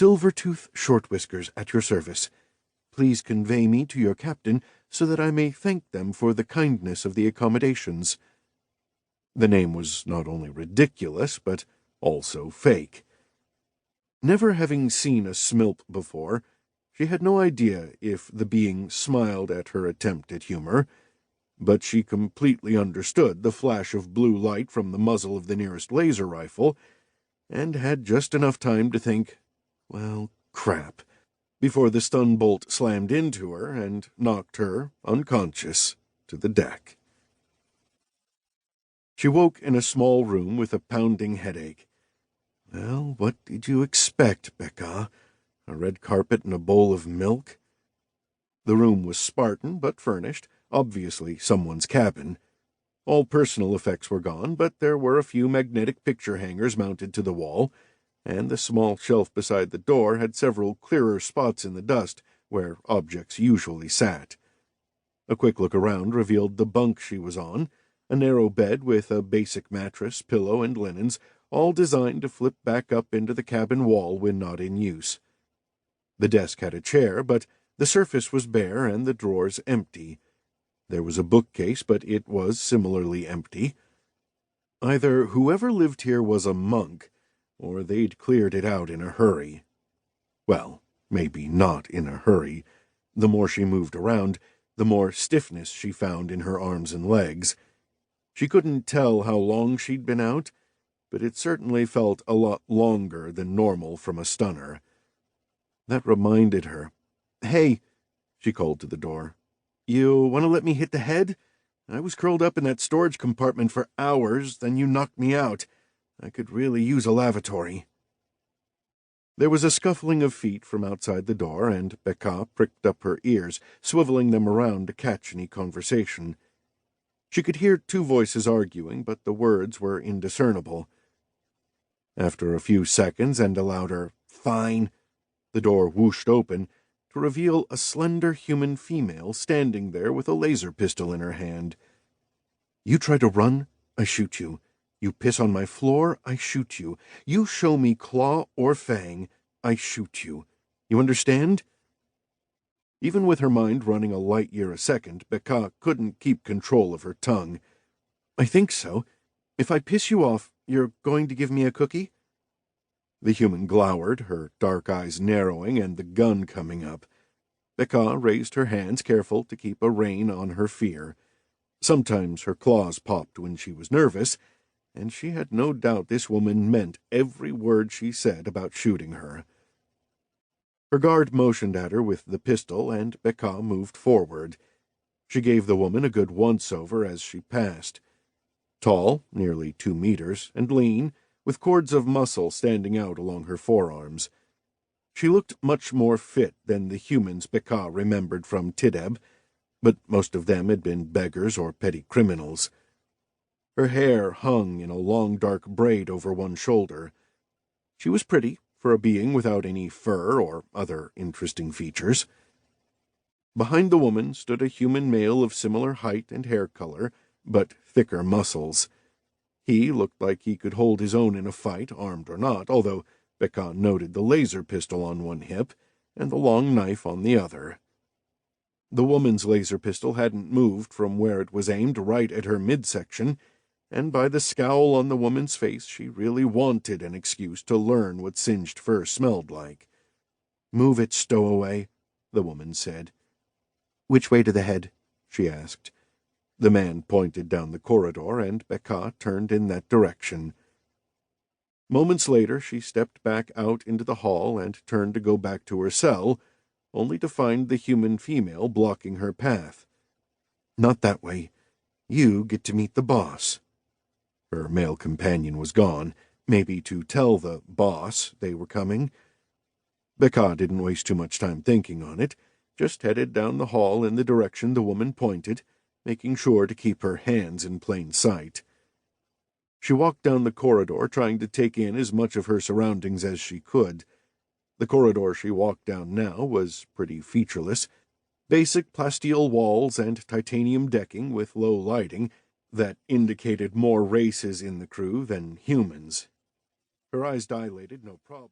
Silvertooth Shortwhiskers at your service. Please convey me to your captain so that I may thank them for the kindness of the accommodations." The name was not only ridiculous, but also fake. Never having seen a smilp before, she had no idea if the being smiled at her attempt at humor, but she completely understood the flash of blue light from the muzzle of the nearest laser rifle, and had just enough time to think, well, crap, before the stun bolt slammed into her and knocked her, unconscious, to the deck. She woke in a small room with a pounding headache. Well, what did you expect, Becca? A red carpet and a bowl of milk? The room was Spartan but furnished, obviously someone's cabin. All personal effects were gone, but there were a few magnetic picture hangers mounted to the wall, and the small shelf beside the door had several clearer spots in the dust where objects usually sat. A quick look around revealed the bunk she was on, a narrow bed with a basic mattress, pillow, and linens, all designed to flip back up into the cabin wall when not in use. The desk had a chair, but the surface was bare and the drawers empty. There was a bookcase, but it was similarly empty. Either whoever lived here was a monk, or they'd cleared it out in a hurry. Well, maybe not in a hurry. The more she moved around, the more stiffness she found in her arms and legs. She couldn't tell how long she'd been out, but it certainly felt a lot longer than normal from a stunner. That reminded her. "Hey," she called to the door. "You want to let me hit the head? I was curled up in that storage compartment for hours, then you knocked me out. I could really use a lavatory." There was a scuffling of feet from outside the door, and Becca pricked up her ears, swiveling them around to catch any conversation. She could hear two voices arguing, but the words were indiscernible. After a few seconds and a louder "Fine," the door whooshed open to reveal a slender human female standing there with a laser pistol in her hand. "You try to run, I shoot you. You piss on my floor, I shoot you. You show me claw or fang, I shoot you. You understand?" Even with her mind running a light year a second, Becca couldn't keep control of her tongue. "I think so. If I piss you off, you're going to give me a cookie?" The human glowered, her dark eyes narrowing and the gun coming up. Becca raised her hands, careful to keep a rein on her fear. Sometimes her claws popped when she was nervous, and she had no doubt this woman meant every word she said about shooting her. Her guard motioned at her with the pistol, and Becca moved forward. She gave the woman a good once-over as she passed. Tall, nearly 2 meters, and lean, with cords of muscle standing out along her forearms. She looked much more fit than the humans Becca remembered from Tideb, but most of them had been beggars or petty criminals. Her hair hung in a long dark braid over one shoulder. She was pretty, for a being without any fur or other interesting features. Behind the woman stood a human male of similar height and hair color, but thicker muscles. He looked like he could hold his own in a fight, armed or not, although Becca noted the laser pistol on one hip and the long knife on the other. The woman's laser pistol hadn't moved from where it was aimed right at her midsection, and by the scowl on the woman's face she really wanted an excuse to learn what singed fur smelled like. "Move it, stowaway," the woman said. "Which way to the head?" she asked. The man pointed down the corridor, and Becca turned in that direction. Moments later she stepped back out into the hall and turned to go back to her cell, only to find the human female blocking her path. "Not that way. You get to meet the boss." Her male companion was gone, maybe to tell the boss they were coming. Becca didn't waste too much time thinking on it, just headed down the hall in the direction the woman pointed, making sure to keep her hands in plain sight. She walked down the corridor, trying to take in as much of her surroundings as she could. The corridor she walked down now was pretty featureless. Basic plasteel walls and titanium decking with low lighting that indicated more races in the crew than humans. Her eyes dilated, no problem.